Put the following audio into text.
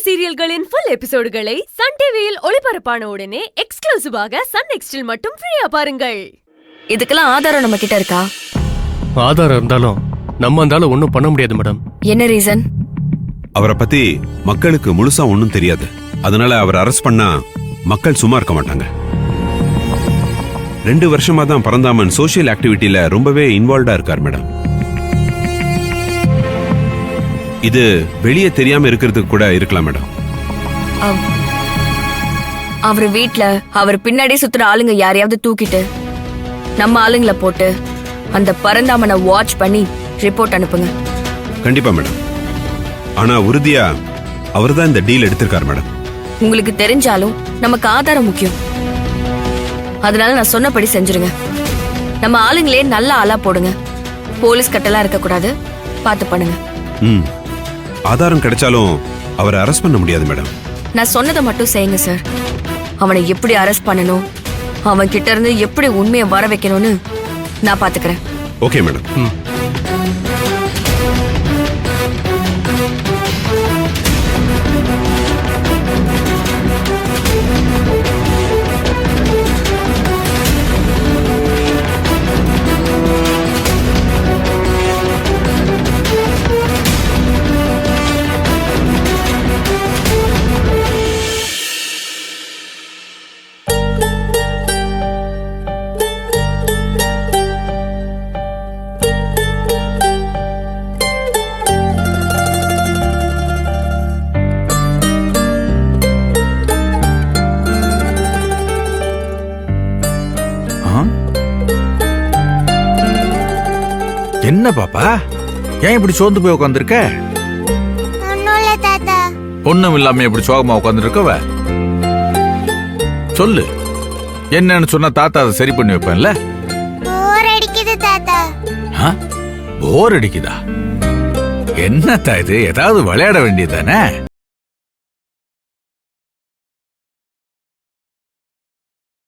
சீரியல்களின் full எபிசோடுகளை Sun டிவியில் ஒளிபரப்பான உடனே எக்ஸ்க்ளூசிவாக சன் நெக்ஸ்டில் மட்டும் ஃப்ரீயா பாருங்கள். இதுக்கெல்லாம் ஆதாரம் நம்ம கிட்ட இருக்கா? ஆதாரம் இருந்தாலும் நம்ம இருந்தாலும் ஒண்ணும் பண்ண முடியாது மேடம். என்ன ரீசன்? அவரை பத்தி மக்களுக்கு முழுசா ஒண்ணும் தெரியாது. அதனால அவர் அரெஸ்ட் பண்ணா மக்கள் சும்மா இருக்க மாட்டாங்க. 2 வருஷமா தான் பரந்தாமன் சோசியல் ஆக்டிவிட்டில ரொம்பவே இன்வால்வ்டா இருக்கார் மேடம். இது வெளியே தெரியாம இருக்கிறதுக்கு கூட இருக்கலாம் மேடம். அவர் வீட்ல அவர் பின்னாடி சுத்துற ஆளுங்க யாரையாவது தூக்கிட்டு நம்ம ஆளுங்களை போட்டு அந்த பரந்தாமனை வாட்ச் பண்ணி ரிப்போர்ட் அனுப்புங்க. கண்டிப்பா மேடம். ஆனா உறுதியா அவர்தான் இந்த டீல் எடுத்திருக்கார் மேடம். உங்களுக்கு தெரிஞ்சாலும் நமக்கு ஆதாரம் முக்கியம். அதனால நான் சொன்னபடி செஞ்சிருங்க. நம்ம ஆளுங்களே நல்ல ஆளா போடுங்க. போலீஸ் கட்டெல்லாம் இருக்க கூடாது. பார்த்து பண்ணுங்க. ஆதாரம் கிடைச்சாலும் அவரை அரெஸ்ட் பண்ண முடியாது மேடம். நான் சொன்னதை மட்டும் செய்யுங்க சார். அவனை எப்படி அரெஸ்ட் பண்ணணும், அவன் கிட்ட இருந்து எப்படி உண்மையை வர வைக்கணும்னு நான் பாத்துக்கிறேன். Okay madam. என்ன பாப்பா, ஏன் இப்படி சோர்ந்து போய் உட்காந்துருக்க? ஒண்ணும் இல்லாம இப்படி சோகமா உட்காந்துருக்கவ சொல்லு. என்னன்னு சொன்னா தாத்தா அதை சரி பண்ணி வைப்பேன்ல. போர் அடிக்குது தாத்தா. போர் அடிக்குதா? என்னத்தா இது, ஏதாவது விளையாட வேண்டியதானே?